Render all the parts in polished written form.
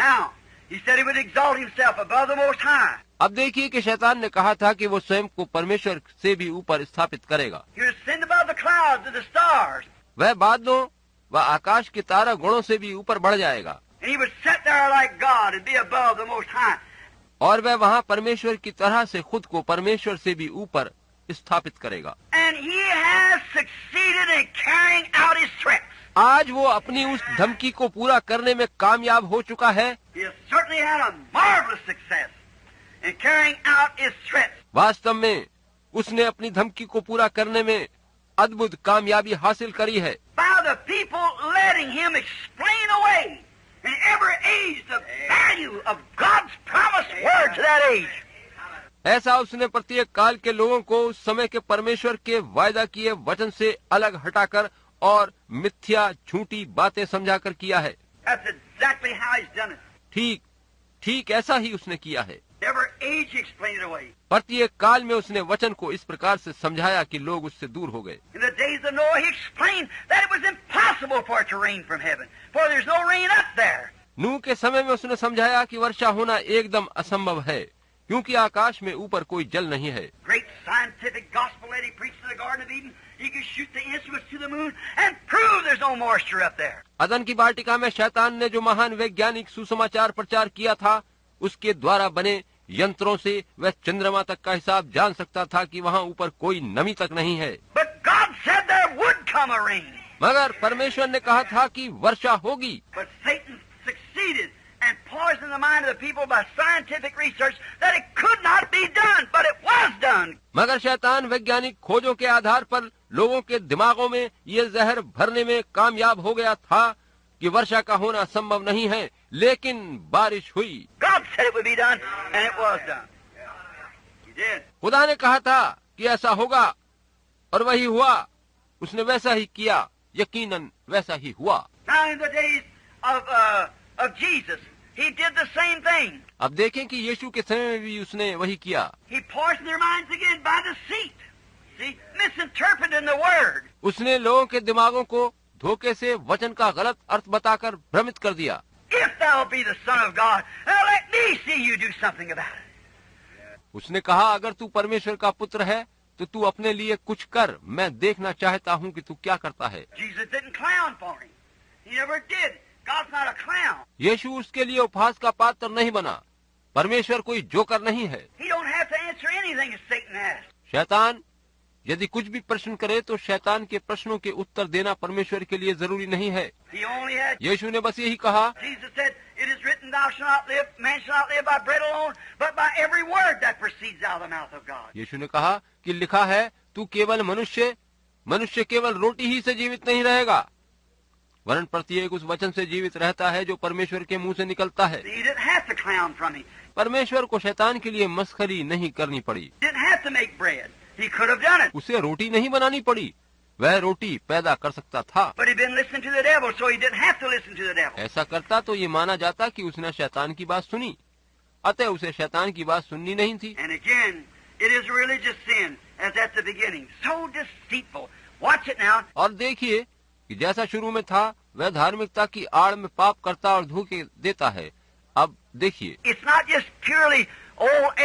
Now, he said he would exalt himself above the Most High. अब देखिए कि शैतान ने कहा था कि वो स्वयं को परमेश्वर से भी ऊपर स्थापित करेगा। He would ascend above the clouds of the stars. वह बादलों व आकाश के तारा गुणों से भी ऊपर बढ़ जाएगा And he would sit there like God and be above the Most High. और वह वहाँ परमेश्वर की तरह से खुद को परमेश्वर से भी ऊपर स्थापित करेगा। And he has succeeded in carrying out his threats. आज वो अपनी उस धमकी को पूरा करने में कामयाब हो चुका है। He has certainly had a marvelous success in carrying out his threats. वास्तव में उसने अपनी धमकी को पूरा करने में अद्भुत कामयाबी हासिल करी है। By the people letting him explain away in every age the value of God's promised word to that age. ऐसा उसने प्रत्येक काल के लोगों को उस समय के परमेश्वर के वायदा किए वचन से अलग हटाकर और मिथ्या झूठी बातें समझाकर किया है। That's exactly how he's done it. ठीक ऐसा ही उसने किया है। Every age he explained it away. प्रत्येक काल में उसने वचन को इस प्रकार से समझाया कि लोग उससे दूर हो गए। In the days of Noah, he explained that it was impossible for it to rain from heaven, for there's no rain up there. नूह के समय में उसने समझाया कि वर्षा होना एकदम असंभव है, क्योंकि आकाश में ऊपर कोई जल नहीं है। Great scientific gospel that he preached in the Garden of Eden, he could shoot the instruments to the moon and prove there's no moisture up there. अदन की वाटिका में शैतान ने जो महान वैज्ञानिक सुसमाचार प्रचार किया था, उसके द्वारा बने यंत्रों से वह चंद्रमा तक का हिसाब जान सकता था कि वहाँ ऊपर कोई नमी तक नहीं है। But God said there would come a rain. मगर परमेश्वर ने कहा था कि वर्षा होगी। But Satan succeeded and poisoned the mind of the people by scientific research that it could not be done, but it was done. मगर शैतान वैज्ञानिक खोजों के आधार पर लोगों के दिमागों में ये जहर भरने में कामयाब हो गया था कि वर्षा का होना संभव नहीं है, लेकिन बारिश हुई। God said it would be done, and it was done. He did. खुदा ने कहा था कि ऐसा होगा और वही हुआ। उसने वैसा ही किया, यकीनन वैसा ही हुआ। Now in the days of Jesus, he did the same thing. अब देखें कि यीशु के समय में भी उसने वही किया। He poisoned their minds again by deceit. See, misinterpreting the word. उसने लोगों के दिमागों को धोखे से वचन का गलत अर्थ बताकर भ्रमित कर दिया। If thou be the Son of God, now let me see you do something about it. उसने कहा, अगर तू परमेश्वर का पुत्र है तो तू अपने लिए कुछ कर, मैं देखना चाहता हूँ कि तू क्या करता है। Jesus didn't clown for him. He never did. God's not a clown. यीशु उसके लिए उपहास का पात्र नहीं बना। परमेश्वर कोई जोकर नहीं है। He don't have to answer anything that Satan asks. शैतान यदि कुछ भी प्रश्न करे तो शैतान के प्रश्नों के उत्तर देना परमेश्वर के लिए जरूरी नहीं है। He only had. यीशु ने बस यही कहा। Jesus said, "It is written, Thou shalt not live, man shall not live by bread alone, but by every word that proceeds out of the mouth of God." यीशु ने कहा कि लिखा है, तू केवल मनुष्य केवल रोटी ही से जीवित नहीं रहेगा, वरन प्रत्येक उस वचन से जीवित रहता है जो परमेश्वर के मुंह से निकलता है। He didn't have to clown from him. परमेश्वर को शैतान के लिए मस्खरी नहीं करनी पड़ी। He didn't have to make bread. He could have done it. उसे रोटी नहीं बनानी पड़ी, वह रोटी पैदा कर सकता था। But he'd been listening to the devil, so he didn't have to listen to the devil. ऐसा करता तो ये माना जाता कि उसने शैतान की बात सुनी, अतः उसे शैतान की बात सुननी नहीं थी। And again, it is religious sin, as at the beginning. So deceitful. Watch it now. और देखिए कि जैसा शुरू में था, वह धार्मिकता की आड़ में पाप करता और धोखे देता है। अब देखिए, It's not just purely,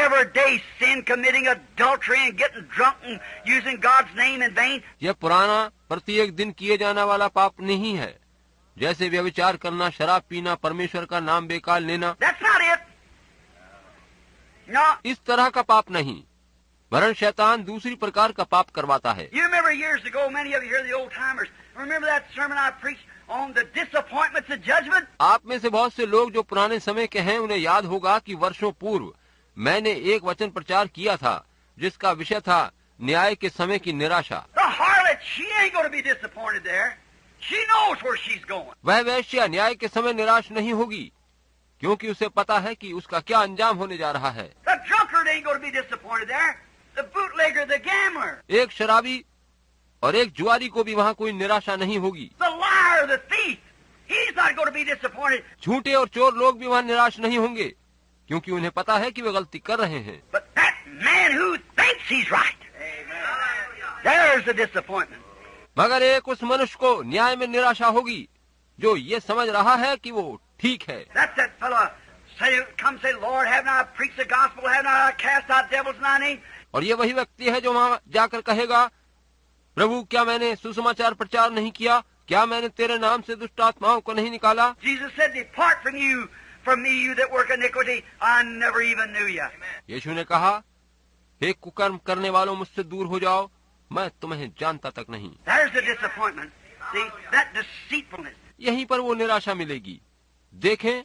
everyday sin, committing adultery and getting drunk and using God's name in vain. यह पुराना प्रत्येक दिन किए जाने वाला पाप नहीं है, जैसे व्यभिचार करना, शराब पीना, परमेश्वर का नाम बेकार लेना। That's not it. No. इस तरह का पाप नहीं, वरन शैतान दूसरी प्रकार का पाप करवाता है। You remember years ago, many of you here, the old timers, remember that sermon I preached on the disappointments of judgment? आप में से बहुत से लोग जो पुराने समय के हैं, उन्हें याद होगा कि वर्षों पूर्व मैंने एक वचन प्रचार किया था जिसका विषय था न्याय के समय की निराशा। The harlot, she ain't going to be disappointed there. She knows where she's going. वह वेश्या न्याय के समय निराश नहीं होगी, क्योंकि उसे पता है कि उसका क्या अंजाम होने जा रहा है। The drunkard ain't going to be disappointed there. The bootlegger, the gambler. एक शराबी और एक जुआरी को भी वहाँ कोई निराशा नहीं होगी। The liar, the thief, he's not going to be disappointed. झूठे और चोर लोग भी वहाँ निराश नहीं होंगे, क्योंकि उन्हें पता है कि वे गलती कर रहे हैं। But that man who thinks he's right, there's the disappointment. मगर एक उस मनुष्य को न्याय में निराशा होगी जो ये समझ रहा है कि वो ठीक है। That's that fellow come say, Lord, haven't I preached the gospel? Haven't I cast out devils in thy name? और ये वही व्यक्ति है जो वहाँ जाकर कहेगा, प्रभु क्या मैंने सुसमाचार प्रचार नहीं किया? क्या मैंने तेरे नाम से दुष्ट आत्माओं को नहीं निकाला? Jesus said, depart from me, you that work iniquity. I never even knew you. यीशु ने कहा, हे कुकर्म करने वालों, मुझसे दूर हो जाओ, मैं तुम्हें जानता तक नहीं। There's the disappointment. See, that deceitfulness. यहीं पर वो निराशा मिलेगी। देखें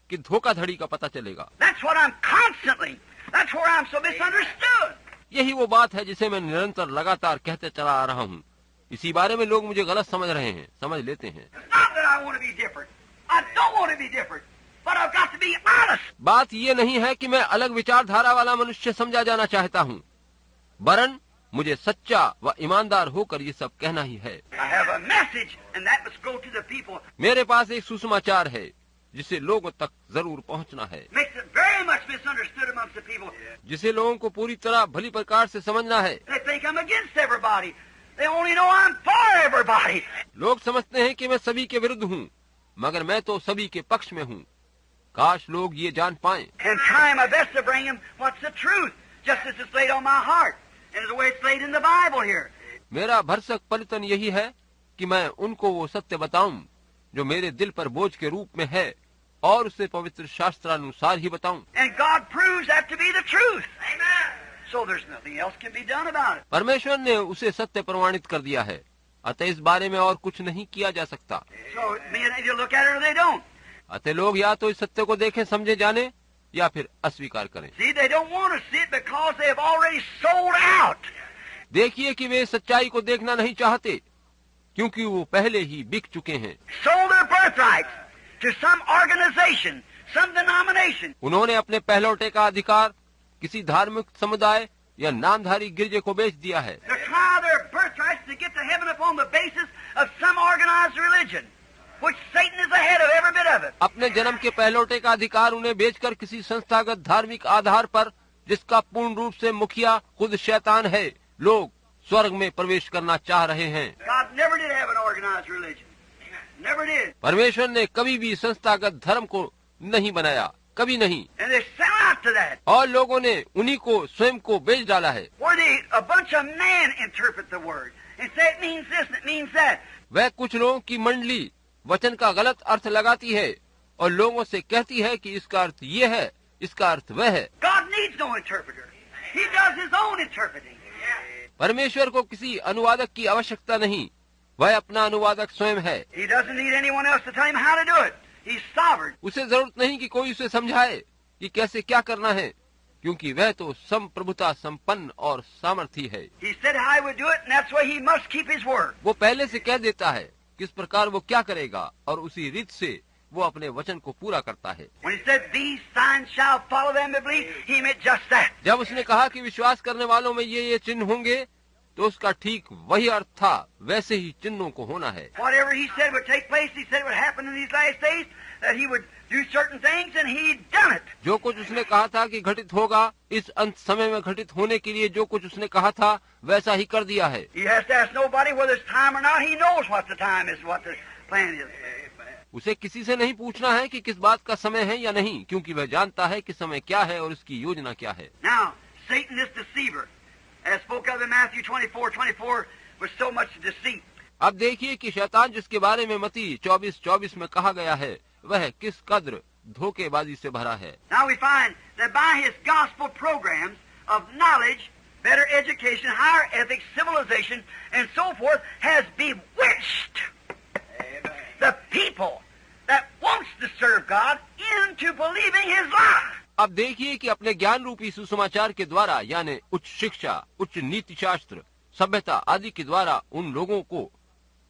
कि धोखाधड़ी का पता चलेगा। That's what I'm constantly. That's where I'm so misunderstood. यही वो बात है जिसे मैं निरंतर लगातार कहते चला आ रहा हूँ। इसी बारे में लोग मुझे गलत समझ रहे हैं, समझ लेते हैं। It's not that I want to be different. I don't want to be different. But I've got to be honest. बात ये नहीं है कि मैं अलग विचारधारा वाला मनुष्य समझा जाना चाहता हूँ, वरन मुझे सच्चा व ईमानदार होकर ये सब कहना ही है। I have a message, and that must go to the people. मेरे पास एक सुसमाचार है जिसे लोगों तक जरूर पहुँचना है, Makes it very much misunderstood amongst the people. जिसे लोगों को पूरी तरह भली प्रकार से समझना है। They think I'm against everybody. They only know I'm for everybody. लोग समझते हैं कि मैं सभी के विरुद्ध हूँ, मगर मैं तो सभी के पक्ष में हूँ। काश लोग ये जान पाएं। And trying my best to bring them what's the truth, just as it's laid on my heart, and the way it's laid in the Bible here. मेरा भरसक पलितन यही है कि मैं उनको वो सत्य बताऊं जो मेरे दिल पर बोझ के रूप में है, और उसे पवित्र शास्त्रानुसार ही बताऊं। And God proves that to be the truth. Amen. So there's nothing else can be done about it. परमेश्वर ने उसे सत्य प्रमाणित कर दिया है, अतः इस बारे में और कुछ नहीं किया जा सकता। So men either look at it or they don't. अतः लोग या तो इस सत्य को देखें, समझे, जाने, या फिर अस्वीकार करें। See, they don't want to see it because they have already sold out. देखिए कि वे सच्चाई को देखना नहीं चाहते, क्योंकि वो पहले ही बिक चुके हैं। Sold their birthrights to some organization, some denomination. उन्होंने अपने पहलौठे का अधिकार किसी धार्मिक समुदाय या नामधारी गिरजे को बेच दिया है। To try their birthrights to get to heaven upon the basis of some organized religion, which Satan is ahead of every bit of it. अपने जन्म के पहलौठे का अधिकार उन्हें बेचकर किसी संस्थागत धार्मिक आधार पर, जिसका पूर्ण रूप से मुखिया खुद शैतान है, लोग स्वर्ग में प्रवेश करना चाह रहे हैं। God never did have an organized religion. Never did. परमेश्वर ने कभी भी संस्थागत धर्म को नहीं बनाया, कभी नहीं। And they sell out to that. और लोगों ने उन्हीं को स्वयं को बेच डाला है। Where a bunch of men interpret the word and say it means this and it means that. वह कुछ लोगों की मंडली वचन का गलत अर्थ लगाती है और लोगों से कहती है कि इसका अर्थ ये है, इसका अर्थ वह है। God needs no interpreter. He does his own interpreting. परमेश्वर को किसी अनुवादक की आवश्यकता नहीं, वह अपना अनुवादक स्वयं है। He doesn't need anyone else to tell him how to do it. He's sovereign. उसे जरूरत नहीं कि कोई उसे समझाए कि कैसे क्या करना है, क्योंकि वह तो संप्रभुता संपन्न और सामर्थी है। He said how he would do it, and that's why he must keep his word. वो पहले से कह देता है किस प्रकार वो क्या करेगा, और उसी रीत से वो अपने वचन को पूरा करता है। When he said these signs shall follow them that believe, he meant just that. जब उसने कहा कि विश्वास करने वालों में ये चिन्ह होंगे, तो उसका ठीक वही अर्थ था, वैसे ही चिन्हों को होना है। Whatever he said would take place, he said it would happen in these last days, that he would do certain things, and he'd done it. जो कुछ उसने कहा था कि घटित होगा, इस अंत समय में घटित होने के लिए जो कुछ उसने कहा था वैसा ही कर दिया है। He has to ask nobody whether it's time or not. He knows what the time is, what the plan is. उसे किसी से नहीं पूछना है कि किस बात का समय है या नहीं, क्योंकि वह जानता है कि समय क्या है और उसकी योजना क्या है। Now, Satan, this deceiver, as spoke of in Matthew 24:24, was so much deceit. अब देखिए कि शैतान जिसके बारे में मत्ती 24:24 में कहा गया है, वह किस कद्र धोखेबाजी से भरा है। Now we find that by his gospel programs of knowledge, better education, higher ethics, civilization, and so forth, has bewitched the people that wants to serve God into believing his lie. अब देखिए कि अपने ज्ञान रूपी सुसमाचार के द्वारा, यानी उच्च शिक्षा, उच्च नीति शास्त्र, सभ्यता आदि के द्वारा उन लोगों को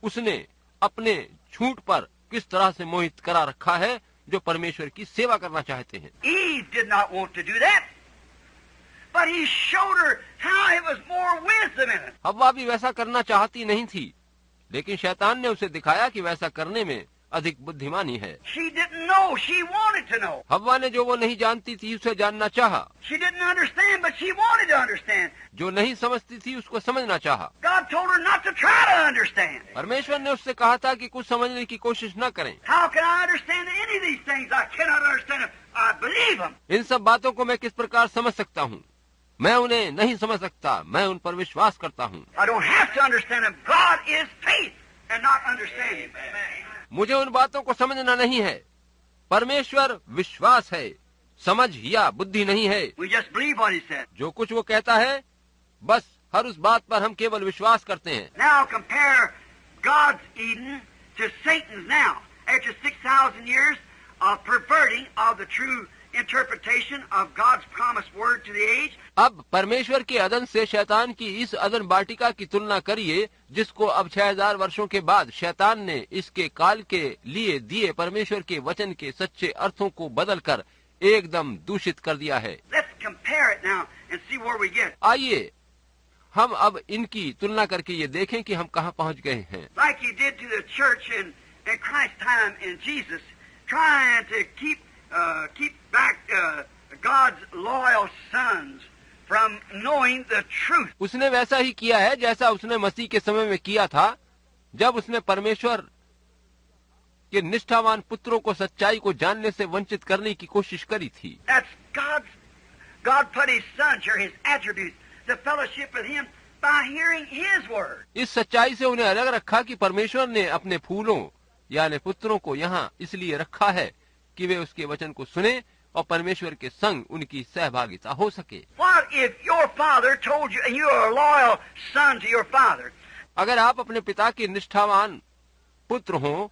उसने अपने झूठ पर किस तरह से मोहित करा रखा है जो परमेश्वर की सेवा करना चाहते हैं। Eve did not want to do that, but he showed her how it was more wisdom in it. हव्वा भी वैसा करना चाहती नहीं थी, लेकिन शैतान ने उसे दिखाया कि वैसा करने में अधिक बुद्धिमानी है। She didn't know. She wanted to know. हव्वा ने जो वो नहीं जानती थी उसे जानना चाहा। She didn't understand, but she wanted to understand. जो नहीं समझती थी उसको समझना चाहा। God told her not to try to understand. परमेश्वर ने उससे कहा था कि कुछ समझने की कोशिश न करें। How can I understand any of these things? I cannot understand them. I believe them. इन सब बातों को मैं किस प्रकार समझ सकता हूँ? मैं उन्हें नहीं समझ सकता, मैं उन पर विश्वास करता हूँ। I don't have to understand them. God is faith and not understanding. मुझे उन बातों को समझना नहीं है। परमेश्वर विश्वास है, समझ या बुद्धि नहीं है। We just believe what he said. जो कुछ वो कहता है बस हर उस बात पर हम केवल विश्वास करते हैं। Now compare God's Eden to Satan's now. After 6,000 years of perverting of the true interpretation of God's promised word to the age. अब परमेश्वर के अदन से शैतान की इस अदन बाटिका की तुलना करिए, जिसको अब 6000 वर्षों के बाद शैतान ने इसके काल के लिए दिए परमेश्वर के वचन के सच्चे अर्थों को बदलकर एकदम दूषित कर दिया है। Let's compare it now and see where we get. आइए हम अब इनकी तुलना करके ये देखें कि हम कहाँ पहुँच गए हैं। Like he did to the church in Christ's time in Jesus, trying to keep back God's loyal sons from knowing the truth. उसने वैसा ही किया है जैसा उसने मसीह के समय में किया था, जब उसने परमेश्वर के निष्ठावान पुत्रों को सच्चाई को जानने से वंचित करने की कोशिश करी थी। That's God put his son, his attributes, the fellowship with him by hearing his word. इस सच्चाई से उन्हें अलग रखा कि परमेश्वर ने अपने फूलों यानी पुत्रों को यहाँ इसलिए रखा है कि वे उसके वचन को सुने और परमेश्वर के संग उनकी सहभागिता हो सके। What if your father told you, and you are a loyal son to your father? अगर आप अपने पिता के निष्ठावान पुत्र हों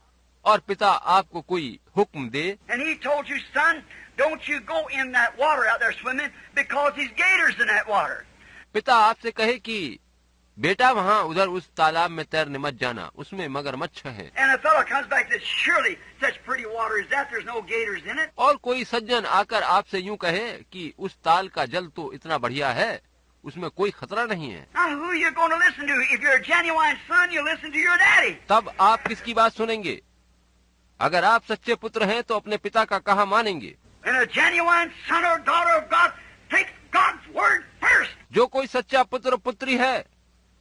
और पिता आपको कोई हुक्म दे, And he told you, son, don't you go in that water out there swimming because there's gators in that water. पिता आपसे कहे कि बेटा वहाँ उधर उस तालाब में तैरने मत जाना, उसमें मगरमच्छ है। And a fellow comes back and says, surely such pretty water as that, there's no gators in it. और कोई सज्जन आकर आपसे यूं कहे कि उस ताल का जल तो इतना बढ़िया है, उसमें कोई खतरा नहीं है। Now who are you going to listen to? If you're a genuine son, you listen to your daddy. तब आप किसकी बात सुनेंगे? अगर आप सच्चे पुत्र हैं तो अपने पिता का कहा मानेंगे। And a genuine son or daughter of God takes God's word first. जो कोई सच्चा पुत्र पुत्री है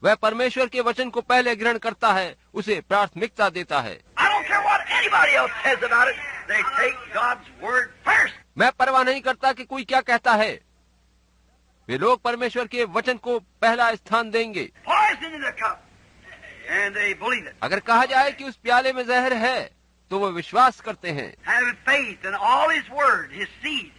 वह परमेश्वर के वचन को पहले ग्रहण करता है, उसे प्राथमिकता देता है। I don't care what anybody else says about it. They take God's word first. मैं परवाह नहीं करता कि कोई क्या कहता है, वे लोग परमेश्वर के वचन को पहला स्थान देंगे। Poison in the cup. And they believe it. अगर कहा जाए कि उस प्याले में जहर है तो वो विश्वास करते हैं। Having faith in all his word, his seeds,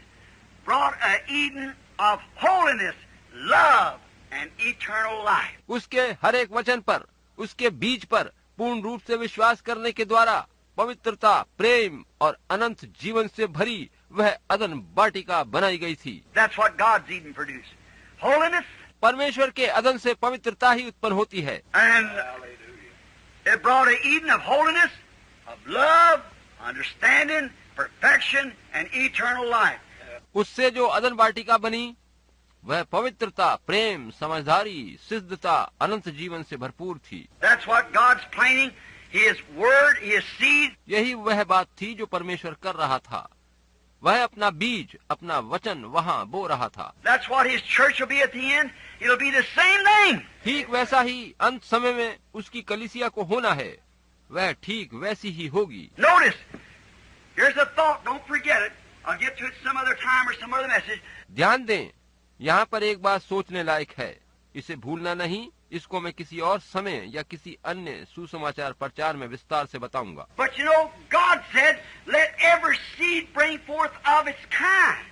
brought an Eden of holiness, love, and eternal life. उसके हर एक वचन पर, उसके बीज पर पूर्ण रूप से विश्वास करने के द्वारा पवित्रता, प्रेम और अनंत जीवन से भरी वह अदन बाटिका बनाई गई थी। That's what God's Eden produced. Holiness, परमेश्वर के अदन से पवित्रता ही उत्पन्न होती है। and it brought an Eden of holiness, of love, understanding, perfection, and eternal life. उससे जो अदन बाटिका बनी वह पवित्रता, प्रेम, समझदारी, सिद्धता, अनंत जीवन से भरपूर थी। That's what God's planning, his word, his seed. यही वह बात थी जो परमेश्वर कर रहा था। वह अपना बीज, अपना वचन वहाँ बो रहा था। That's what his church will be at the end. It'll be the same thing. ठीक वैसा ही अंत समय में उसकी कलीसिया को होना है, वह ठीक वैसी ही होगी। Notice, here's a thought. Don't forget it. I'll get to it some other time or some other message. ध्यान दें, यहाँ पर एक बात सोचने लायक है, इसे भूलना नहीं। इसको मैं किसी और समय या किसी अन्य सुसमाचार प्रचार में विस्तार से बताऊंगा। But you know, God said, let every seed bring forth of its kind.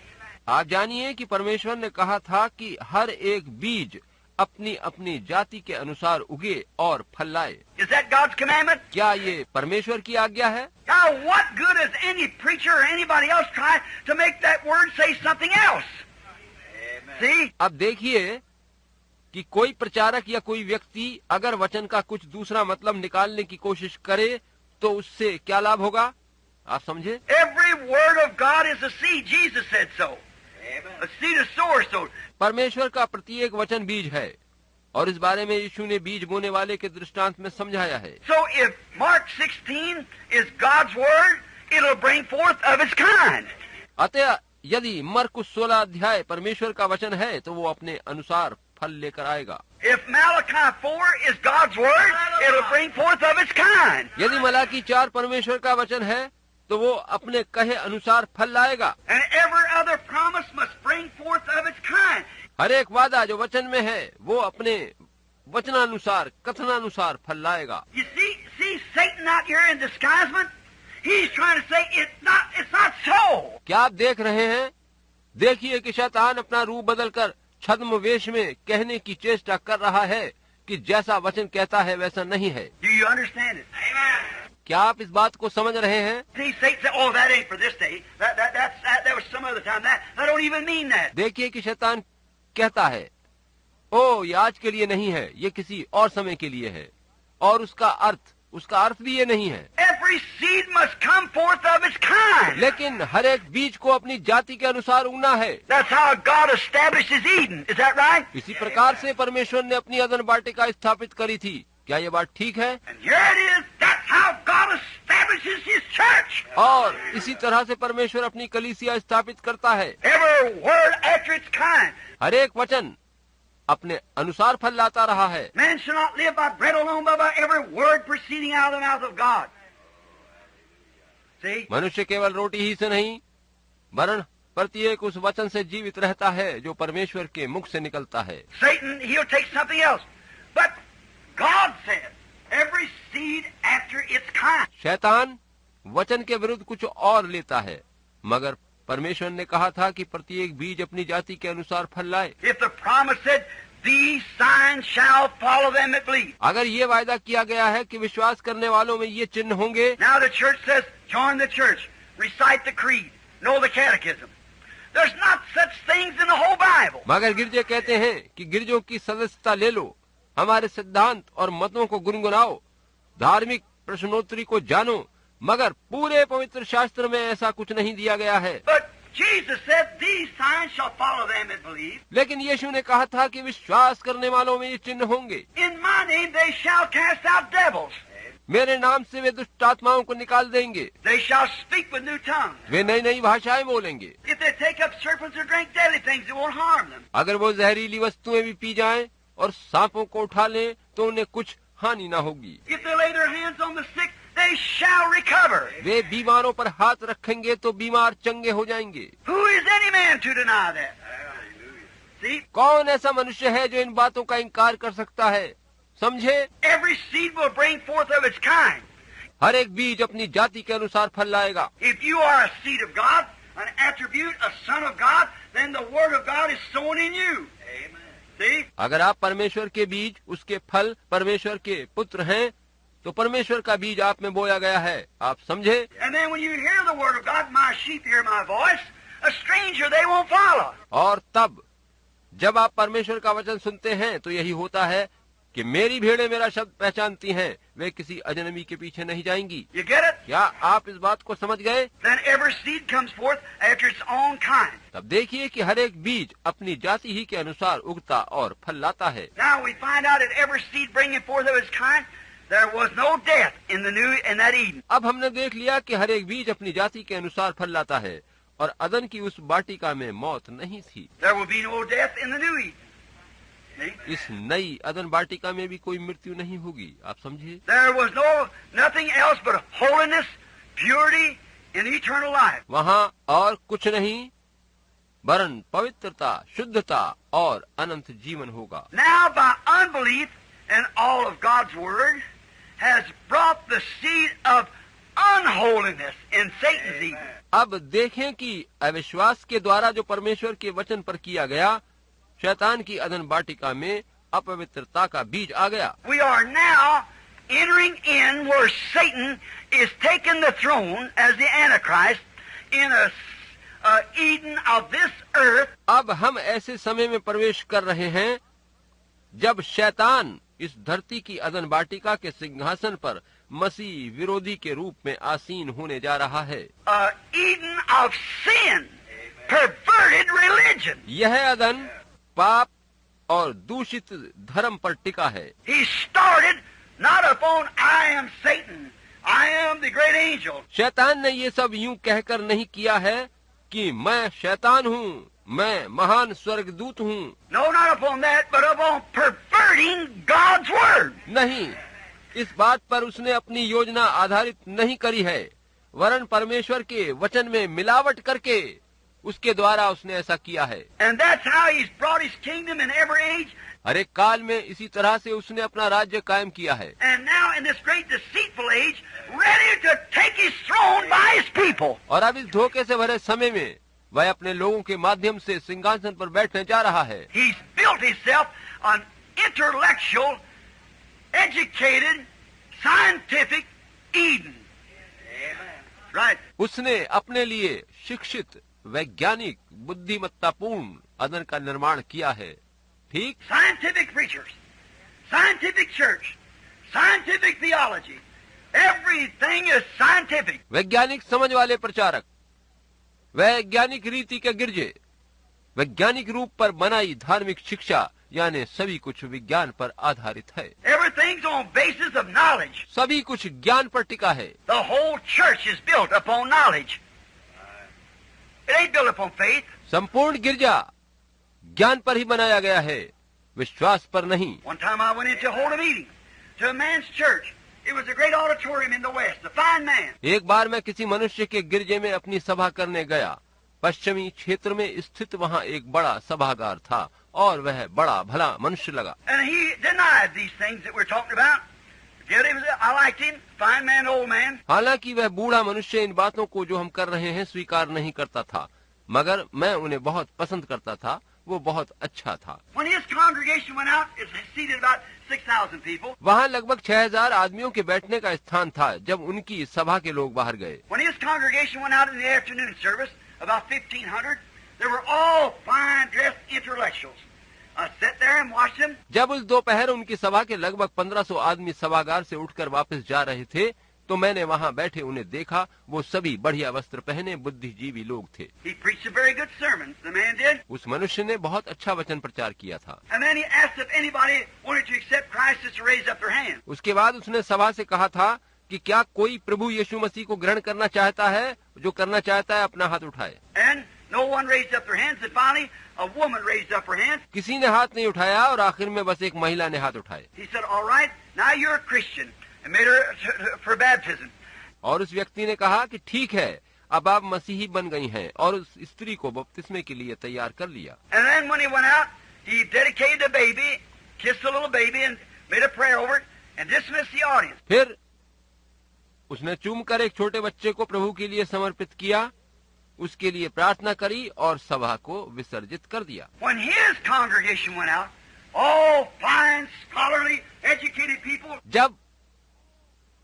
आप जानिए कि परमेश्वर ने कहा था कि हर एक बीज अपनी अपनी जाति के अनुसार उगे और फल लाए। Is that God's commandment? क्या ये परमेश्वर की आज्ञा है? Now, what good is any preacher or anybody else try to make that word say something else? See? अब देखिए कि कोई प्रचारक या कोई व्यक्ति अगर वचन का कुछ दूसरा मतलब निकालने की कोशिश करे तो उससे क्या लाभ होगा? आप समझे? Every word of God is a seed. Jesus said so. A seed of sower sowed. परमेश्वर का प्रत्येक वचन बीज है। और इस बारे में यीशु ने बीज बोने वाले के दृष्टांत में समझाया है। So if Mark 16 is God's word, it'll bring forth of its kind. अतः यदि मरकुस 16 अध्याय परमेश्वर का वचन है तो वो अपने अनुसार फल लेकर आएगा। If Malachi 4 is God's word, it'll bring forth of its kind. यदि मलाकी 4 परमेश्वर का वचन है तो वो अपने कहे अनुसार फल लाएगा। And every other promise must bring forth of its kind. हर एक वादा जो वचन में है वो अपने वचनानुसार कथनानुसार फल लाएगा। You see Satan out here in disguisement? He's trying to say it's not so. क्या आप देख रहे हैं? देखिए कि शैतान अपना रूप बदलकर छद्म वेश में कहने की चेष्टा कर रहा है कि जैसा वचन कहता है वैसा नहीं है। Do you understand it? Amen. क्या आप इस बात को समझ रहे हैं? See, Satan said, "Oh, that ain't for this day. That was some other time. That don't even mean that." देखिए कि शैतान कहता है, ओ ये आज के लिए नहीं है, ये किसी और समय के लिए है, और उसका अर्थ भी ये नहीं है। Every seed must come forth of its kind. लेकिन हर एक बीज को अपनी जाति के अनुसार उगना है। That's how God establishes Eden. Is that right? इसी प्रकार से परमेश्वर ने अपनी अदन वाटिका स्थापित करी थी। क्या ये बात ठीक है? And here it is. That's how God establishes His church. और इसी तरह से परमेश्वर अपनी कलीसिया स्थापित करता है। Every word after its kind. हर एक वचन अपने अनुसार फल लाता रहा है। Man shall not live by bread alone, but by every word proceeding out of the mouth of God. See? मनुष्य केवल रोटी ही से नहीं वरन प्रत्येक उस वचन से जीवित रहता है जो परमेश्वर के मुख से निकलता है। Satan, he'll take something else. But God said, every seed after its kind. शैतान वचन के विरुद्ध कुछ और लेता है, मगर परमेश्वर ने कहा था कि प्रत्येक बीज अपनी जाति के अनुसार फल लाए। If the promise said, these signs shall follow them that believe. अगर ये वायदा किया गया है कि विश्वास करने वालों में ये चिन्ह होंगे। Now the church says, join the church, recite the creed, know the catechism. There's not such things in the whole Bible. मगर गिरजे कहते हैं कि गिरजों की सदस्यता ले लो, हमारे सिद्धांत और मतों को गुनगुनाओ, धार्मिक प्रश्नोत्तरी को जानो, मगर पूरे पवित्र शास्त्र में ऐसा कुछ नहीं दिया गया है। But Jesus said, these signs shall follow them that believe. लेकिन यीशु ने कहा था कि विश्वास करने वालों में ये चिन्ह होंगे। In my name they shall cast out devils. मेरे नाम से वे दुष्ट आत्माओं को निकाल देंगे। They shall speak with new tongues. वे नई नई भाषाएं बोलेंगे। If they take up serpents or drink deadly things, it won't harm them. अगर वो जहरीली वस्तुएं भी पी जाएं और सांपों को उठा लें तो उन्हें कुछ हानि न होगी। If they lay their hands on the sick, they shall recover. वे बीमारों पर हाथ रखेंगे तो बीमार चंगे हो जाएंगे। Who is any man to deny that? See, कौन ऐसा मनुष्य है जो इन बातों का इनकार कर सकता है? समझे? every seed will bring forth of its kind. हर एक बीज अपनी जाति के अनुसार फल लाएगा। If you are a seed of God, an attribute, a son of God, then the word of God is sown in you. Amen. See? अगर आप परमेश्वर के बीज, उसके फल परमेश्वर के पुत्र हैं, तो परमेश्वर का बीज आप में बोया गया है। आप समझे? And then when you hear the word of God, my sheep hear my voice, a stranger they won't follow. और तब जब आप परमेश्वर का वचन सुनते हैं तो यही होता है कि मेरी भेड़ें मेरा शब्द पहचानती हैं, वे किसी अजनबी के पीछे नहीं जाएंगी। You get it? क्या आप इस बात को समझ गए? Then every seed comes forth after its own kind. तब देखिए कि हर एक बीज अपनी जाति ही के अनुसार उगता और फल लाता है। Now we find out that every seed bringing forth of its kind, there was no death in that Eden. अब हमने देख लिया कि हर एक बीज अपनी जाति के अनुसार फल लाता है और अदन की उस वाटिका में मौत नहीं थी। There will be no death in the new Eden. See? इस नई अदन वाटिका में भी कोई मृत्यु नहीं होगी। आप समझिए? There was nothing else but holiness, purity, and eternal life. वहाँ और कुछ नहीं वरन पवित्रता, शुद्धता और अनंत जीवन होगा। Now by unbelief and all of God's word has brought the seed of unholiness in Satan's Eden. अब देखें कि अविश्वास के द्वारा जो परमेश्वर के वचन पर किया गया, शैतान की अदन वाटिका में अपवित्रता का बीज आ गया। We are now entering in where Satan is taking the throne as the Antichrist in a Eden of this earth. अब हम ऐसे समय में प्रवेश कर रहे हैं जब शैतान इस धरती की अदन वाटिका के सिंहासन पर मसीह विरोधी के रूप में आसीन होने जा रहा है। Eden of sin, perverted religion. यह अदन पाप, और दूषित धर्म पर टिका है। He started not upon I am Satan, I am the great angel. शैतान ने ये सब यूं कहकर नहीं किया है कि मैं शैतान हूँ, मैं महान स्वर्गदूत हूँ। No, not upon that, but upon perverting God's word. नहीं, इस बात पर उसने अपनी योजना आधारित नहीं करी है, वरन परमेश्वर के वचन में मिलावट करके उसके द्वारा उसने ऐसा किया है। And that's how he's brought his kingdom in every age. हर एक काल में इसी तरह से उसने अपना राज्य कायम किया है। And now in this great deceitful age, ready to take his throne by his people. और अब इस धोखे से भरे समय में वह अपने लोगों के माध्यम से सिंहासन पर बैठने जा रहा है। He's built himself an intellectual, educated, scientific Eden. Right. उसने अपने लिए शिक्षित, वैज्ञानिक, बुद्धिमत्तापूर्ण अदन का निर्माण किया है। ठीक, Scientific preachers, scientific church, scientific theology, everything is scientific. वैज्ञानिक समझ वाले प्रचारक, वैज्ञानिक रीति के गिरजे, वैज्ञानिक रूप पर बनाई धार्मिक शिक्षा, यानी सभी कुछ विज्ञान पर आधारित है। Everything's on basis of knowledge. सभी कुछ ज्ञान पर टिका है। The whole church is built upon knowledge. It ain't built upon faith. संपूर्ण गिरजा ज्ञान पर ही बनाया गया है, विश्वास पर नहीं। One time I went in to hold a meeting to a man's church. It was a great auditorium in the west, a fine man. एक बार मैं किसी मनुष्य के गिरजे में अपनी सभा करने गया। पश्चिमी क्षेत्र में स्थित वहाँ एक बड़ा सभागार था और वह बड़ा भला मनुष्य लगा। And he denied these things that we're talking about. I liked him, fine man, old man. हालांकि वह बूढ़ा मनुष्य इन बातों को जो हम कर रहे हैं स्वीकार नहीं करता था, मगर मैं उन्हें बहुत पसंद करता था। वो बहुत अच्छा था। When his congregation went out, it seated about 6,000 people. वहाँ लगभग 6,000 आदमियों के बैठने का स्थान था जब उनकी सभा के लोग बाहर गए। When his congregation went out in the afternoon service, about 1,500, they were all fine dressed intellectuals. I sat there and watched them. जब उस दोपहर उनकी सभा के लगभग 1,500 आदमी सभागार से उठकर वापस जा रहे थे, तो मैंने वहाँ बैठे उन्हें देखा। वो सभी बढ़िया वस्त्र पहने बुद्धिजीवी लोग थे। He preached a very good sermon, the man did. उस मनुष्य ने बहुत अच्छा वचन प्रचार किया था। And then he asked if anybody wanted to accept Christ just to raise up their hand. उसके बाद उसने सभा से कहा था कि क्या कोई प्रभु यीशु मसीह को ग्रहण करना चाहता है? जो करना चाहता है अपना हाथ उठाए। And no one raised up their hands. And finally, a woman raised up her hand. किसी ने हाथ नहीं उठाया और आखिर में बस एक महिला ने हाथ उठाए। He said, "All right, now you're a Christian," and made her for baptism. और उस व्यक्ति ने कहा कि ठीक है, अब आप मसीही बन गई हैं, और उस स्त्री को बपतिस्मे के लिए तैयार कर लिया। And then when he went out, he dedicated the baby, kissed the little baby, and made a prayer over it, and dismissed the audience. फिर उसने चूमकर एक छोटे बच्चे को प्रभु के लिए समर्पित किया, उसके लिए प्रार्थना करी और सभा को विसर्जित कर दिया। When his congregation went out, all fine, scholarly, educated people, जब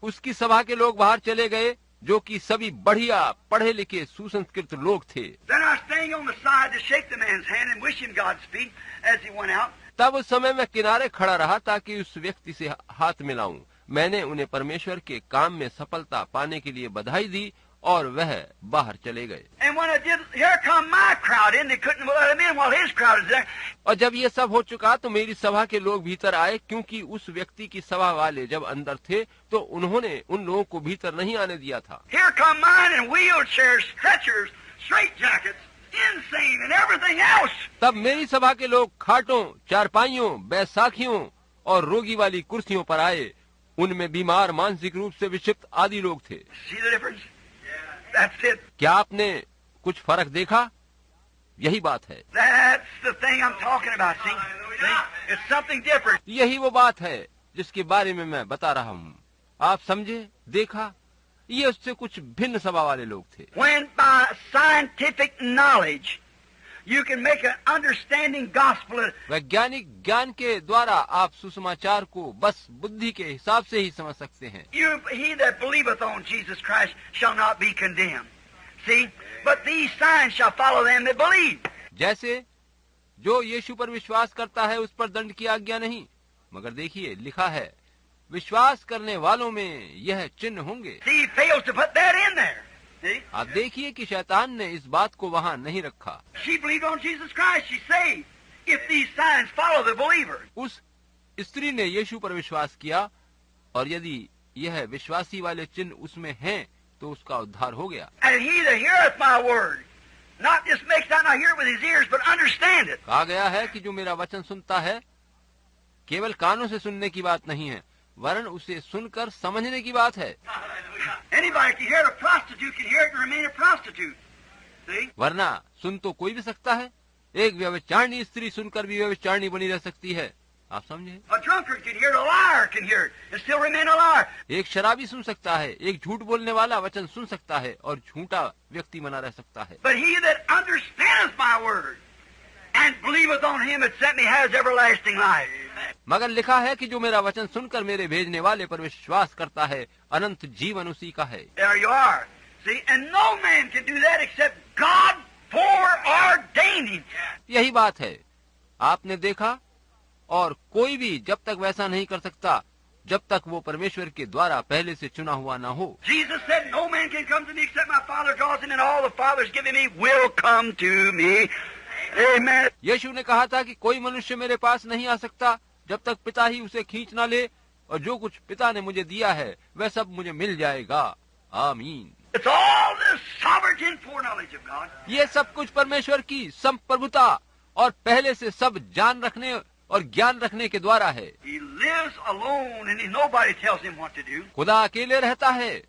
उसकी सभा के लोग बाहर चले गए, जो कि सभी बढ़िया पढ़े लिखे सुसंस्कृत लोग थे, then I was staying on the side to shake the man's hand and wish him Godspeed as he went out. तब उस समय मैं किनारे खड़ा रहा ताकि उस व्यक्ति से हाथ मिलाऊं। मैंने उन्हें परमेश्वर के काम में सफलता पाने के लिए बधाई दी और वह बाहर चले गए। And when I did, here come my crowd in. They couldn't let him in while his crowd was there. और जब ये सब हो चुका तो मेरी सभा के लोग भीतर आए, क्योंकि उस व्यक्ति की सभा वाले जब अंदर थे तो उन्होंने उन लोगों को भीतर नहीं आने दिया था। Here come mine in wheelchairs, stretchers, straitjackets, insane, and everything else. तब मेरी सभा के लोग खाटों, चारपाइयों, बैसाखियों और रोगी वाली कुर्सियों पर आए। उनमें बीमार, मानसिक रूप से विक्षिप्त आदि लोग थे। See the difference? That's it. क्या आपने कुछ फर्क देखा? यही बात है। That's the thing I'm talking about. See? It's something different. यही वो बात है जिसके बारे में मैं बता रहा हूँ। आप समझे? देखा? ये उससे कुछ भिन्न सभा वाले लोग थे। When by scientific knowledge you can make an understanding gospel. वैज्ञानिक ज्ञान के द्वारा आप सुसमाचार को बस बुद्धि के हिसाब से ही समझ सकते हैं। He that believeth on Jesus Christ shall not be condemned. See? But these signs shall follow them that believe. जैसे जो यीशु पर विश्वास करता है उस पर दंड की आज्ञा नहीं, मगर देखिए लिखा है विश्वास करने वालों में यह चिन्ह होंगे। See, he fails to put that in there. See? आप देखिए कि शैतान ने इस बात को वहाँ नहीं रखा। She believed on Jesus Christ. She's saved. if these signs follow the believer. उस स्त्री ने यीशु पर विश्वास किया और यदि यह विश्वासी वाले चिन्ह उसमें हैं तो उसका उद्धार हो गया। And he that heareth my word, not just makes not hear it with his ears, but understand it. कहा गया है कि जो मेरा वचन सुनता है, केवल कानों से सुनने की बात नहीं है, वरन उसे सुनकर समझने की बात है। Anybody can hear it. A prostitute can hear it and remain a prostitute. See? वरना सुन तो कोई भी सकता है, एक व्यभिचारिणी स्त्री सुनकर भी व्यभिचारिणी बनी रह सकती है। आप समझे? A drunkard can hear it. A liar can hear it and still remain a liar. एक शराबी सुन सकता है, एक झूठ बोलने वाला वचन सुन सकता है और झूठा व्यक्ति बना रह सकता है। But he that understandeth my word and believeth on him that sent me has everlasting life. मगर लिखा है कि जो मेरा वचन सुनकर मेरे भेजने वाले पर विश्वास करता है, अनंत जीवन उसी का है। There you are. See, and no man can do that except God foreordained him. यही बात है, आपने देखा, और कोई भी जब तक वैसा नहीं कर सकता जब तक वो परमेश्वर के द्वारा पहले से चुना हुआ न हो। Jesus said, no man can come to me except my Father draws him, and all the Father's given me will come to me. Amen. यीशु ने कहा था कि कोई मनुष्य मेरे पास नहीं आ सकता जब तक पिता ही उसे खींच ना ले, और जो कुछ पिता ने मुझे दिया है वह सब मुझे मिल जाएगा। आमीन। It's all the sovereignty and foreknowledge of God. ये सब कुछ परमेश्वर की संप्रभुता और पहले से सब जान रखने और ज्ञान रखने के द्वारा है। He lives alone and nobody tells him what to do. खुदा अकेले रहता है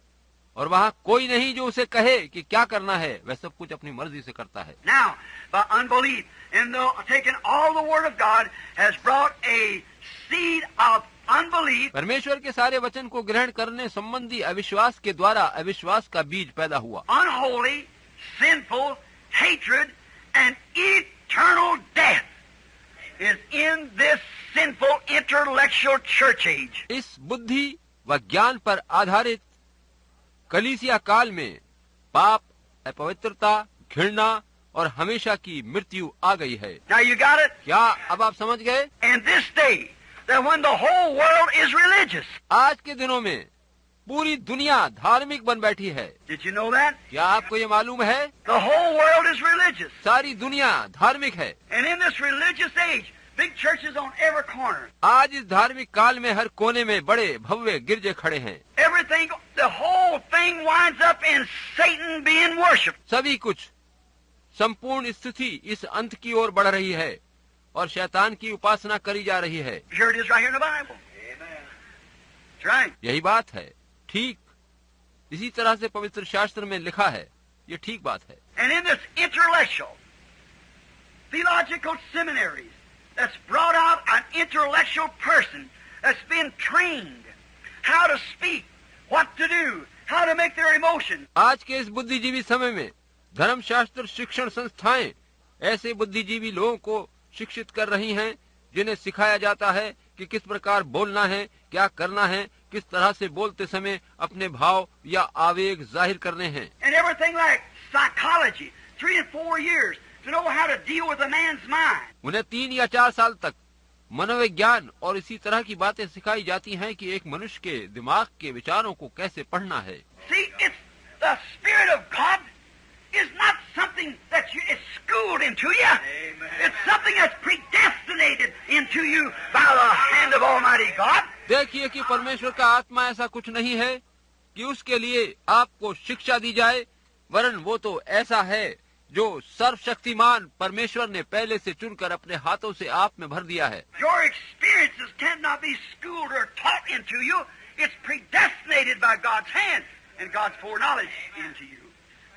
और वहाँ कोई नहीं जो उसे कहे कि क्या करना है, वह सब कुछ अपनी मर्जी से करता है। Now, by unbelief, and taking all the word of God has brought a seed of unbelief. परमेश्वर के सारे वचन को ग्रहण करने संबंधी अविश्वास के द्वारा अविश्वास का बीज पैदा हुआ। Unholy, sinful, hatred, and eternal death is in this sinful intellectual church age. इस बुद्धि व ज्ञान पर आधारित कलीसिया काल में पाप, अपवित्रता, घृणा और हमेशा की मृत्यु आ गई है। Now you got it? क्या अब आप समझ गए? And this day, that when the whole world is religious. आज के दिनों में पूरी दुनिया धार्मिक बन बैठी है। Did you know that? क्या आपको ये मालूम है? The whole world is religious. सारी दुनिया धार्मिक है। And in this religious age, big churches on every corner. आज इस धार्मिक काल में हर कोने में बड़े भव्य गिरजे खड़े हैं। Everything, the whole thing winds up in Satan being worshipped. सभी कुछ संपूर्ण स्थिति इस अंत की ओर बढ़ रही है और शैतान की उपासना करी जा रही है। Here it is right here in the Bible. Amen. That's right. यही बात है, ठीक इसी तरह से पवित्र शास्त्र में लिखा है, ये ठीक बात है। And in this intellectual, theological seminaries, that's brought out an intellectual person that's been trained how to speak, what to do, how to make their emotions. आज के इस बुद्धिजीवी समय में धर्मशास्त्र शिक्षण संस्थाएं ऐसे बुद्धिजीवी लोगों को शिक्षित कर रही हैं जिन्हें सिखाया जाता है कि किस प्रकार बोलना है, क्या करना है, किस तरह से बोलते समय अपने भाव या आवेग जाहिर करने हैं। And everything like psychology, 3 and 4 years to know how to deal with a man's mind. उन्हें 3 या 4 साल तक मनोविज्ञान और इसी तरह की बातें सिखाई जाती हैं कि एक मनुष्य के दिमाग के विचारों को कैसे पढ़ना है। See, it's the Spirit of God is not something that is schooled into you. Amen. It's something that's predestinated into you by the hand of Almighty God. देखिए कि परमेश्वर का आत्मा ऐसा कुछ नहीं है कि उसके लिए आपको शिक्षा दी जाए, वरन वो तो ऐसा है जो सर्वशक्तिमान परमेश्वर ने पहले से चुनकर अपने हाथों से आप में भर दिया है। Your experiences cannot be schooled or taught into you. It's predestinated by God's hand and God's foreknowledge into you.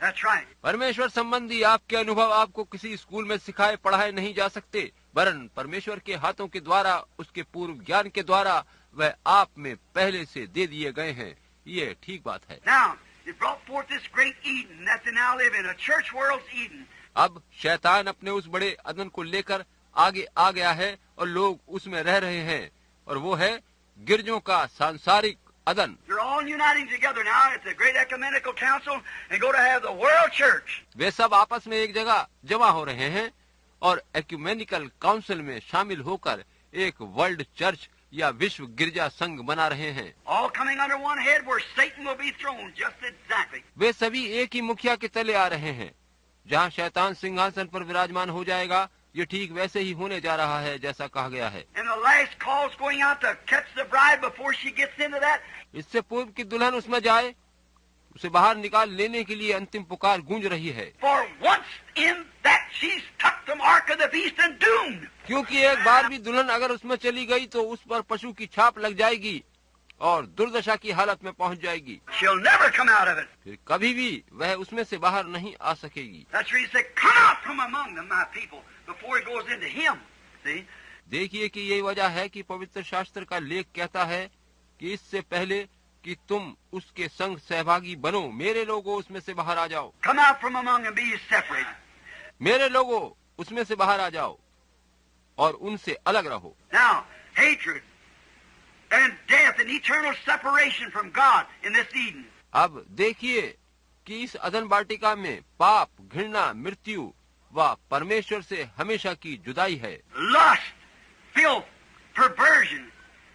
That's right. परमेश्वर संबंधी आपके अनुभव आपको किसी स्कूल में सिखाए पढ़ाए नहीं जा सकते, वरन परमेश्वर के हाथों के द्वारा, उसके पूर्व ज्ञान के द्वारा वह आप में पहले से दे दिए गए हैं। ये ठीक बात है। Now, it brought forth this great Eden that they now live in, a church world's Eden. अब शैतान अपने उस बड़े अदन को लेकर आगे आ गया है और लोग उसमें रह रहे हैं, और वो है गिरजों का सांसारिक अदन। They're all uniting together now at the great ecumenical council and go to have the world church. वे सब आपस में एक जगह जमा हो रहे हैं और एक्यूमेनिकल काउंसिल में शामिल होकर एक वर्ल्ड चर्च या विश्व गिरजा संघ बना रहे हैं। All coming under one head where Satan will be thrown just exactly. वे सभी एक ही मुखिया के तले आ रहे हैं, जहाँ शैतान सिंहासन पर विराजमान हो जाएगा ये ठीक वैसे ही होने जा रहा है जैसा कहा गया है। And the last call's going out to catch the bride before she gets into that. इससे पूर्व की दुल्हन उसमें जाए, उसे बाहर निकाल लेने के लिए अंतिम पुकार गूंज रही है। For once in that she's tucked the mark of the beast and doomed. क्योंकि एक बार भी दुल्हन अगर उसमें चली गई तो उस पर पशु की छाप लग जाएगी और दुर्दशा की हालत में पहुंच जाएगी। She'll never come out of it. फिर कभी भी वह उसमें से बाहर नहीं आ सकेगी। That's where he said, "Come out from among them, my people," before he goes into him. See? देखिए कि यही वजह है कि पवित्र शास्त्र का लेख कहता है कि इससे पहले कि तुम उसके संग सहभागी बनो, मेरे लोगों उसमें से बाहर आ जाओ। Come out from among them, be ye separated. मेरे लोगों उसमें से बाहर आ जाओ और उनसे अलग रहो। Now, hatred and death and eternal separation from God in this Eden. अब देखिए कि इस अदन वाटिका में पाप, घृणा, मृत्यु व परमेश्वर से हमेशा की जुदाई है। Lust, filth, perversion.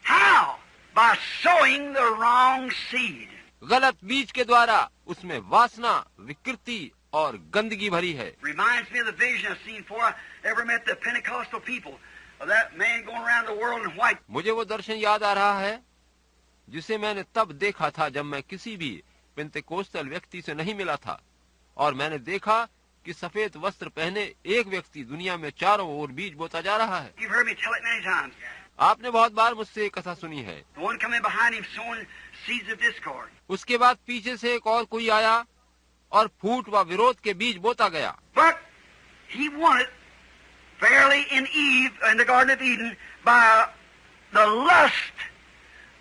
How? By sowing the wrong seed. गलत बीज के द्वारा उसमें वासना, विकृति और गंदगी भरी है। Reminds me of the vision I've seen before I ever met the Pentecostal people. Of that man going around the world in white. मुझे वो दर्शन याद आ रहा है जिसे मैंने तब देखा था जब मैं किसी भी पेंतेकोस्टल व्यक्ति से नहीं मिला था, और मैंने देखा कि सफेद वस्त्र पहने एक व्यक्ति दुनिया में चारों ओर बीज बोता जा रहा है। You've heard me tell it many times. आपने बहुत बार मुझसे ये कथा सुनी है। The one coming behind him sowing seeds of discord. उसके बाद पीछे से एक और कोई आया और फूट व विरोध के बीज बोता गया। But he won it fairly in Eve, in the Garden of Eden, by the lust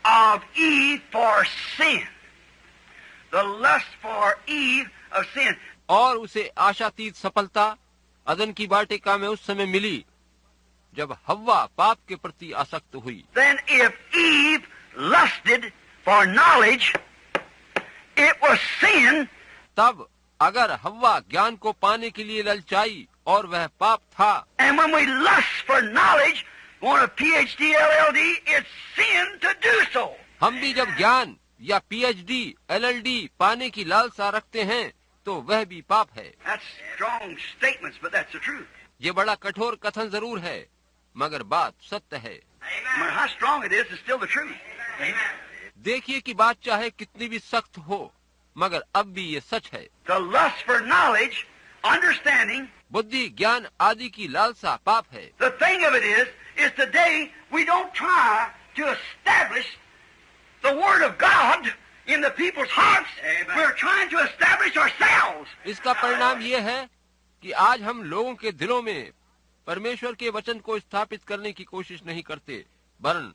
of Eve for sin. The lust for Eve of sin. और उसे आशातीत सफलता अदन की वाटिका में उस समय मिली जब हव्वा पाप के प्रति आसक्त हुई। Then if Eve lusted for knowledge, it was sin. तब अगर हव्वा ज्ञान को पाने के लिए ललचाई और वह पाप था। And when we lust for knowledge, want a PhD, LLD, it's sin to do so. हम भी जब ज्ञान या PhD, LLD पाने की लालसा रखते हैं तो वह भी पाप है। That's strong statements, but that's the truth. ये बड़ा कठोर कथन जरूर है, मगर बात सत्य है। No matter how strong it is, it's still the truth. देखिए कि बात चाहे कितनी भी सख्त हो, मगर अब भी ये सच है। The lust for knowledge, understanding, बुद्धि, ज्ञान आदि की लालसा पाप है। the thing of it is today we don't try to establish the Word of God in the people's hearts. We're trying to establish ourselves. इसका परिणाम ये है कि आज हम लोगों के दिलों में परमेश्वर के वचन को स्थापित करने की कोशिश नहीं करते, वरन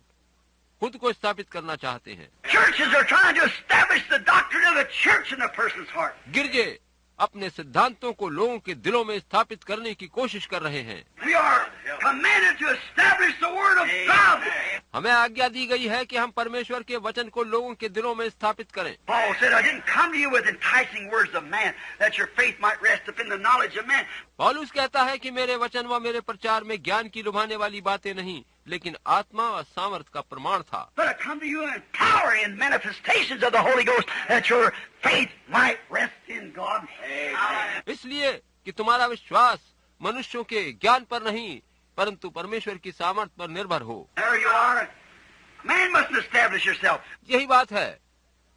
खुद को स्थापित करना चाहते हैं। Churches are trying to establish the doctrine of the church in a person's heart. गिरजे अपने सिद्धांतों को लोगों के दिलों में स्थापित करने की कोशिश कर रहे हैं। We are commanded to establish the Word of God. हमें आज्ञा दी गई है कि हम परमेश्वर के वचन को लोगों के दिलों में स्थापित करें। Paul said, I didn't come to you with enticing words of man, that your faith might rest upon the knowledge of man. पौलुस कहता है कि मेरे वचन व मेरे प्रचार में ज्ञान की लुभाने वाली बातें नहीं, लेकिन आत्मा व सामर्थ का प्रमाण था। But I come to you in power and manifestations of the Holy Ghost, that your faith might rest in God. इसलिए कि तुम्हारा विश्वास मनुष्यों के ज्ञान पर नहीं, परंतु परमेश्वर की सामर्थ पर निर्भर हो। There you are. Man must establish yourself. यही बात है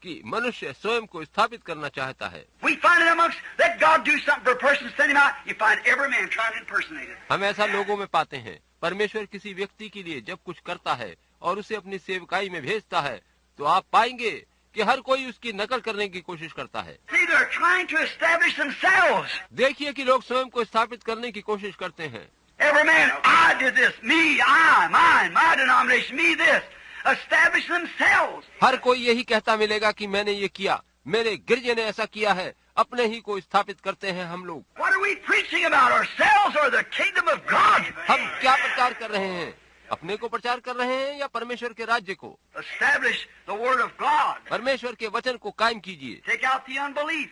कि मनुष्य स्वयं को स्थापित करना चाहता है। We find it amongst, let God do something for a person, send him out. You find every man trying to impersonate it. हम ऐसा लोगों में पाते हैं, परमेश्वर किसी व्यक्ति के लिए जब कुछ करता है और उसे अपनी सेवकाई में भेजता है, तो आप पाएंगे कि हर कोई उसकी नकल करने की कोशिश करता है। See, they're trying to establish themselves. देखिए कि लोग स्वयं को स्थापित करने की कोशिश करते हैं। Every man, I did this, me, I, mine, my denomination, me this. Establish themselves. हर कोई यही कहता मिलेगा कि मैंने ये किया, मेरे गिरजे ने ऐसा किया है, अपने ही को स्थापित करते हैं हम लोग। What are we preaching about, ourselves or the kingdom of God? हम क्या प्रचार कर रहे हैं? अपने को प्रचार कर रहे हैं या परमेश्वर के राज्य को? Establish the word of God. परमेश्वर के वचन को कायम कीजिए। Take out the unbelief.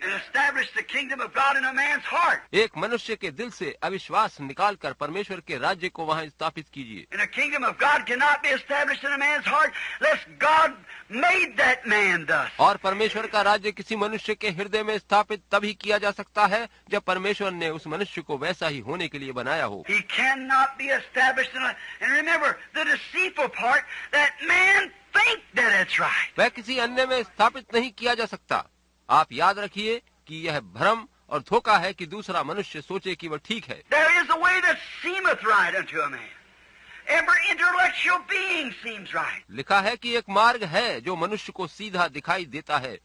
and establish the kingdom of God in a man's heart. एक मनुष्य के दिल से अविश्वास निकालकर परमेश्वर के राज्य को वहाँ स्थापित कीजिए। And the kingdom of God cannot be established in a man's heart unless God made that man thus. और परमेश्वर का राज्य किसी मनुष्य के हृदय में स्थापित तभी किया जा सकता है जब परमेश्वर ने उस मनुष्य को वैसा ही होने के लिए बनाया हो। He cannot be established in a... And remember, the deceitful part, that man think that it's right. वह किसी अन्य में स्थापित नहीं किया जा सकता। आप याद रखिए कि यह भ्रम और धोखा है कि दूसरा मनुष्य सोचे कि वह ठीक है। There is a way that seemeth right unto a man. Every intellectual being seems right. लिखा है कि एक मार्ग है जो मनुष्य को सीधा दिखाई देता है।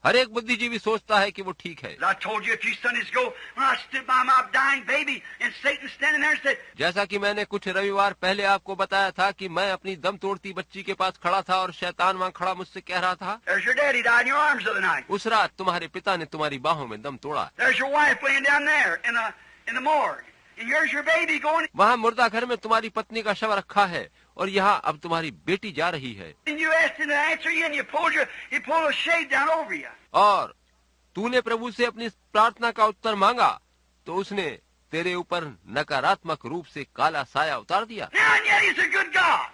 हर एक बुद्धिजीवी सोचता है कि वो ठीक है। I told you a few Sundays ago when I stood by my dying baby and Satan standing there and said, जैसा कि मैंने कुछ रविवार पहले आपको बताया था कि मैं अपनी दम तोड़ती बच्ची के पास खड़ा था और शैतान वहाँ खड़ा मुझसे कह रहा था, there's your daddy died in your arms the other night. उस रात तुम्हारे पिता ने तुम्हारी बाहों में दम तोड़ा। There's your wife laying down there in the morgue. And here's your baby going. वहाँ मुर्दा घर में तुम्हारी पत्नी का शव रखा है और यहाँ अब तुम्हारी बेटी जा रही है। And you asked him to answer you and he pulled a shade down over you. और तूने प्रभु से अपनी प्रार्थना का उत्तर मांगा तो उसने तेरे ऊपर नकारात्मक रूप से काला साया उतार दिया। Now and yet he's a good God.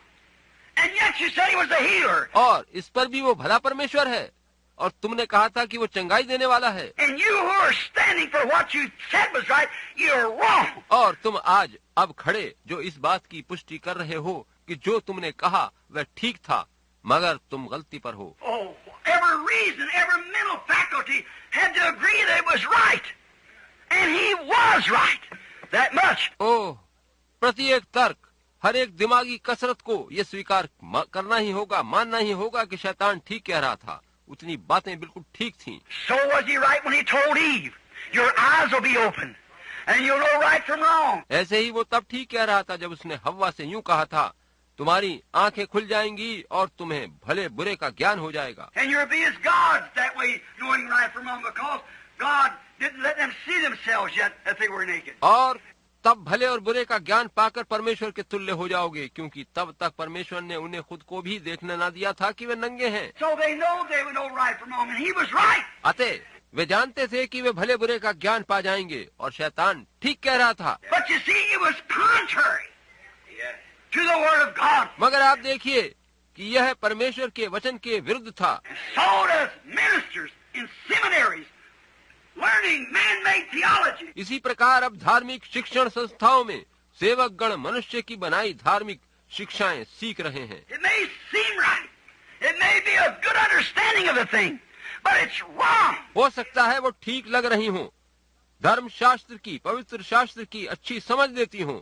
And yet you said he was a healer. और इस पर भी वो भला परमेश्वर है और तुमने कहा था कि वो चंगाई देने वाला है। And you who are standing for what you said was right, you're wrong. और तुम आज अब खड़े जो इस बात की पुष्टि कर रहे हो कि जो तुमने कहा वह ठीक था, मगर तुम गलती पर हो। Oh, every reason, every mental faculty had to agree that it was right. And he was right. That much. ओह, प्रत्येक तर्क, हर एक दिमागी कसरत को ये स्वीकार करना ही होगा, मानना ही होगा कि शैतान ठीक कह रहा था। उतनी बातें बिल्कुल ठीक थीं। So was he right when he told Eve, your eyes will be open and you'll know right from wrong. ऐसे ही वो तब ठीक कह रहा था जब उसने हव्वा से यूं कहा था, तुम्हारी आंखें खुल जाएंगी और तुम्हें भले बुरे का ज्ञान हो जाएगा। And you'll be as gods that way, knowing right from wrong, because God didn't let them see themselves yet that they were naked. और तब भले और बुरे का ज्ञान पाकर परमेश्वर के तुल्य हो जाओगे, क्योंकि तब तक परमेश्वर ने उन्हें खुद को भी देखने न दिया था कि वे नंगे हैं। So they would know right from wrong, and he was right. अतः वे जानते थे कि वे भले बुरे का ज्ञान पा जाएंगे और शैतान ठीक कह रहा था। But you see, it was contrary to the word of God. मगर आप देखिए कि यह परमेश्वर के वचन के विरुद्ध था। So does ministers in seminaries learning man-made theology. इसी प्रकार अब धार्मिक शिक्षण संस्थाओं में सेवक गण मनुष्य की बनाई धार्मिक शिक्षाएं सीख रहे हैं। It may seem right. It may be a good understanding of the thing, but it's wrong. हो सकता है वो ठीक लग रही हों, धर्म शास्त्र की, पवित्र शास्त्र की अच्छी समझ देती हों,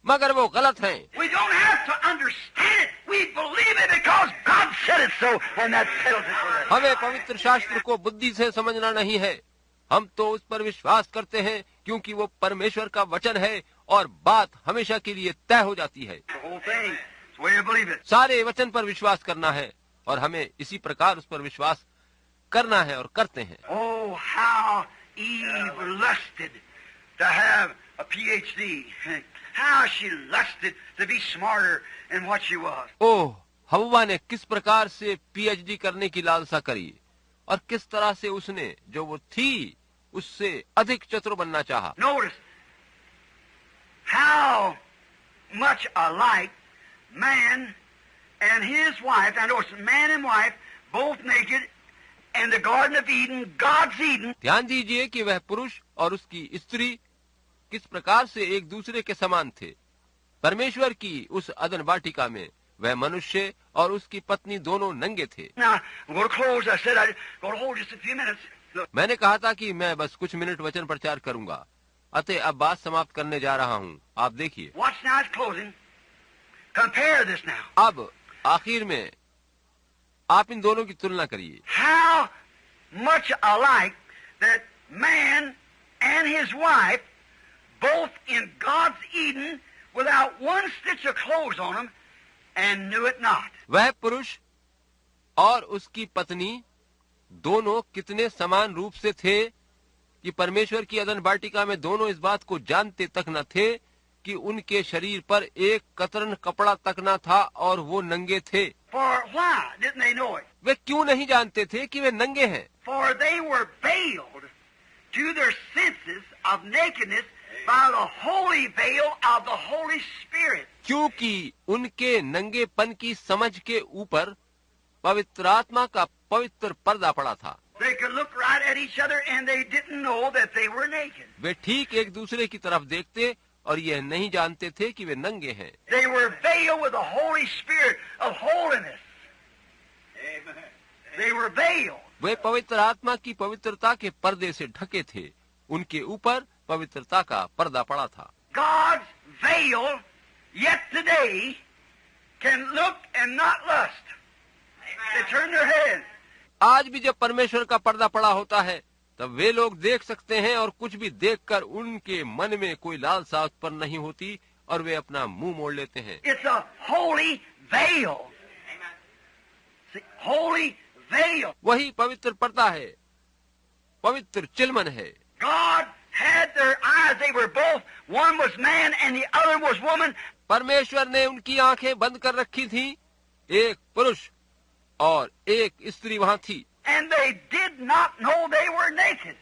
मगर वो गलत हैं। We don't have to understand it. We believe it because God said it so, and that settles it for us. हमें पवित्र शास्त्र को बुद्धि से समझना नहीं है, हम तो उस पर विश्वास करते हैं क्योंकि वो परमेश्वर का वचन है और बात हमेशा के लिए तय हो जाती है। The whole thing. It's the way you believe it. सारे वचन पर विश्वास करना है और हमें इसी प्रकार उस पर विश्वास करना है और करते हैं। Oh, how Eve lusted to have a PhD. How she lusted to be smarter than what she was. ओह, हव्वा ने किस प्रकार से पीएचडी करने की लालसा करी और किस तरह से उसने जो वो थी उससे अधिक चतुर बनना चाहा। Notice how much alike man and his wife, and notice man and wife both naked in the Garden of Eden, God's Eden. ध्यान दीजिए कि वह पुरुष और उसकी स्त्री किस प्रकार से एक दूसरे के समान थे। परमेश्वर की उस अदन वाटिका में वह मनुष्य और उसकी पत्नी दोनों नंगे थे। Now, I'm going to close. I said I'm going to hold just a few minutes. Look, मैंने कहा था कि मैं बस कुछ मिनट वचन प्रचार करूंगा, अतः अब बात समाप्त करने जा रहा हूँ। आप देखिए। watch now, it's closing. Compare this now. अब आखिर में आप इन दोनों की तुलना करिए। How much alike that man and his wife, both in God's Eden, without one stitch of clothes on them, and knew it not. वह पुरुष और उसकी पत्नी दोनों कितने समान रूप से थे कि परमेश्वर की अदन वाटिका में दोनों इस बात को जानते तक न थे कि उनके शरीर पर एक कतरन कपड़ा तक न था और वो नंगे थे। For why didn't they know it? वे क्यों नहीं जानते थे कि वे नंगे हैं? For they were veiled to their senses of nakedness by the holy veil of the Holy Spirit. क्योंकि उनके नंगेपन की समझ के ऊपर पवित्र आत्मा का पवित्र पर्दा पड़ा था। They could look right at each other and they didn't know that they were naked. वे ठीक एक दूसरे की तरफ देखते और यह नहीं जानते थे कि वे नंगे हैं। They were veiled with the Holy Spirit of holiness. Amen. They were veiled. वे पवित्र आत्मा की पवित्रता के पर्दे से ढके थे। उनके ऊपर पवित्रता का पर्दा पड़ा था। God's veil, yet today, can look and not lust. They turn their heads. आज भी जब परमेश्वर का पर्दा पड़ा होता है तब वे लोग देख सकते हैं और कुछ भी देखकर उनके मन में कोई लालसा उत्पन्न नहीं होती और वे अपना मुंह मोड़ लेते हैं। It's a holy veil. See, holy veil. वही पवित्र पर्दा है, पवित्र चिलमन है। God had their eyes. They were both. One was man and the other was woman. परमेश्वर ने उनकी आंखें बंद कर रखी थी, एक पुरुष और एक स्त्री वहां थी। And they did not know they were naked.